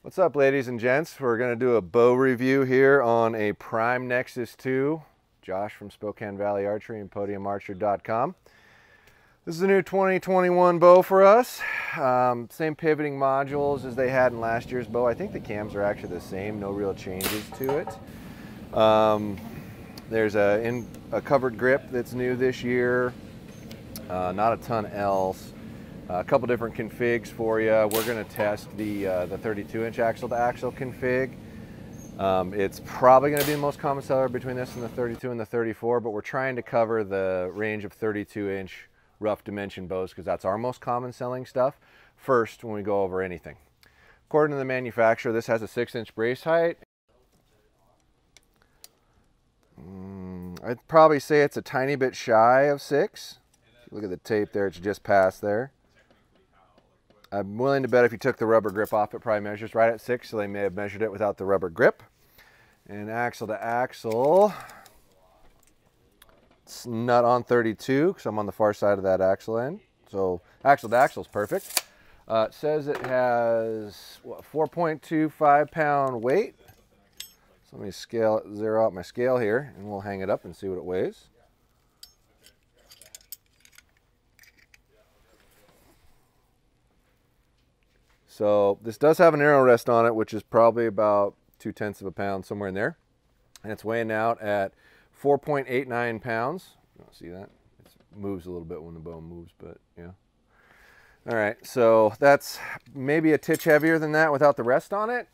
What's up, ladies and gents? We're going to do a bow review here on a Prime Nexus 2. Josh from Spokane Valley Archery and podiumarcher.com. This is a new 2021 bow for us. Same pivoting modules as they had in last year's bow. I think the cams are actually the same, no real changes to it. There's a covered grip that's new this year. Not a ton else. A couple different configs for you. We're going to test the 32-inch axle-to-axle config. It's probably going to be the most common seller between this and the 32 and the 34, but we're trying to cover the range of 32-inch rough dimension bows because that's our most common selling stuff first when we go over anything. According to the manufacturer, this has a 6-inch brace height. I'd probably say it's a tiny bit shy of 6. Look at the tape there, it's just past there. I'm willing to bet if you took the rubber grip off, it probably measures right at 6, so they may have measured it without the rubber grip. And axle to axle, it's not on 32 because I'm on the far side of that axle end. So axle to axle is perfect. It says it has 4.25 pound weight. So let me zero out my scale here, and we'll hang it up and see what it weighs. So this does have an arrow rest on it, which is probably about 0.2 of a pound, somewhere in there. And it's weighing out at 4.89 pounds. You don't see that? It moves a little bit when the bow moves, but yeah. All right, so that's maybe a titch heavier than that without the rest on it.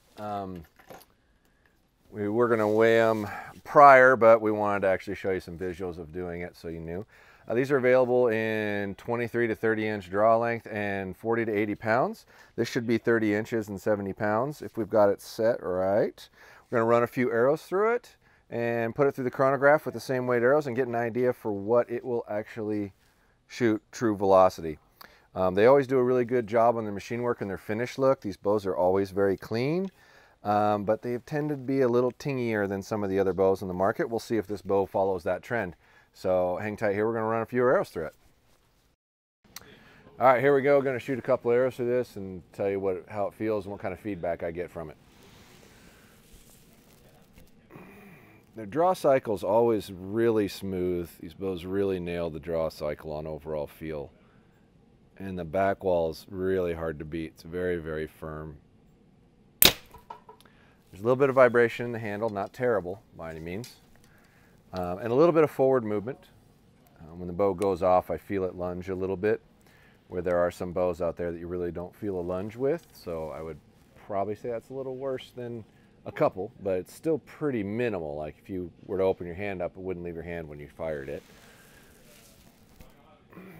We were going to weigh them prior, but we wanted to actually show you some visuals of doing it so you knew. These are available in 23 to 30 inch draw length and 40 to 80 pounds. This should be 30 inches and 70 pounds if we've got it set right. We're going to run a few arrows through it and put it through the chronograph with the same weight arrows and get an idea for what it will actually shoot true velocity. They always do a really good job on their machine work and their finish look. These bows are always very clean, but they tend to be a little tingier than some of the other bows in the market. We'll see if this bow follows that trend. So hang tight here, we're going to run a few arrows through it. All right, here we go. Going to shoot a couple arrows through this and tell you how it feels and what kind of feedback I get from it. The draw cycle is always really smooth. These bows really nail the draw cycle on overall feel. And the back wall is really hard to beat. It's very, very firm. There's a little bit of vibration in the handle, not terrible by any means. And a little bit of forward movement. When the bow goes off, I feel it lunge a little bit, where there are some bows out there that you really don't feel a lunge with. So I would probably say that's a little worse than a couple, but it's still pretty minimal. Like if you were to open your hand up, it wouldn't leave your hand when you fired it.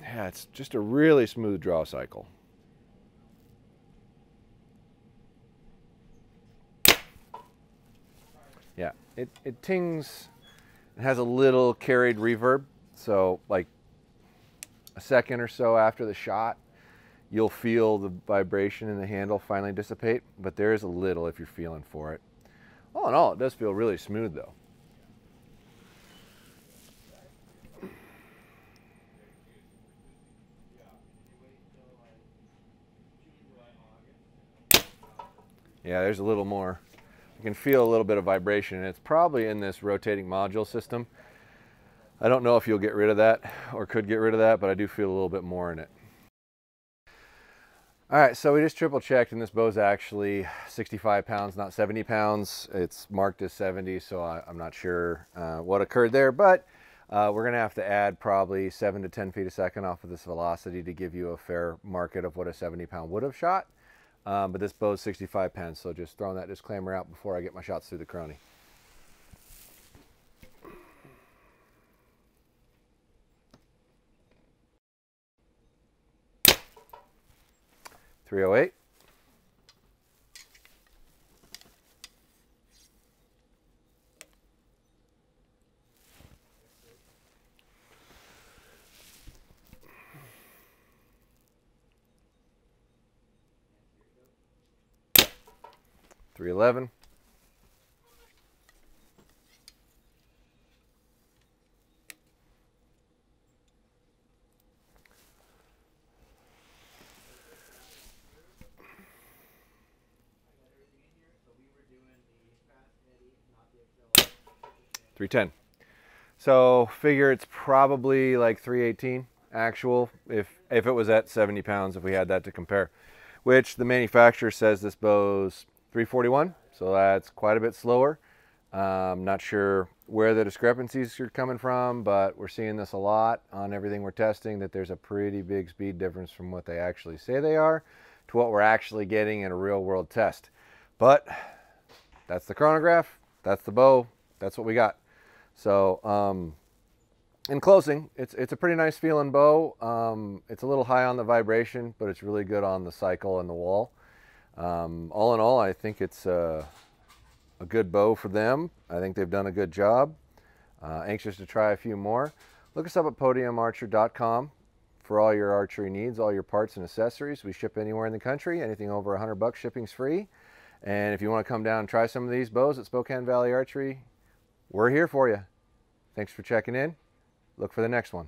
Yeah, it's just a really smooth draw cycle. Yeah, it tings. It has a little carried reverb, so like a second or so after the shot, you'll feel the vibration in the handle finally dissipate, but there is a little if you're feeling for it. All in all, it does feel really smooth though. Yeah, there's a little more. You can feel a little bit of vibration, and it's probably in this rotating module system. I don't know if you'll get rid of that or could get rid of that, but I do feel a little bit more in it. All right, so we just triple checked, and this bow's actually 65 pounds, not 70 pounds. It's marked as 70, so I'm not sure what occurred there, but we're gonna have to add probably 7 to 10 feet a second off of this velocity to give you a fair market of what a 70 pound would have shot. But this bow is 65 pounds, so just throwing that disclaimer out before I get my shots through the chrony. .308. .311. 310. So figure it's probably like 318 actual if it was at 70 pounds, if we had that to compare, which the manufacturer says this bow's 341. So that's quite a bit slower. Not sure where the discrepancies are coming from, but we're seeing this a lot on everything we're testing, that there's a pretty big speed difference from what they actually say they are to what we're actually getting in a real world test. But that's the chronograph, that's the bow, that's what we got. So in closing, it's a pretty nice feeling bow. It's a little high on the vibration, but it's really good on the cycle and the wall. All in all, I think it's a good bow for them. I think they've done a good job. Anxious to try a few more. Look us up at podiumarcher.com for all your archery needs, all your parts and accessories. We ship anywhere in the country. Anything over $100, shipping's free. And if you want to come down and try some of these bows at Spokane Valley Archery, we're here for you. Thanks for checking in. Look for the next one.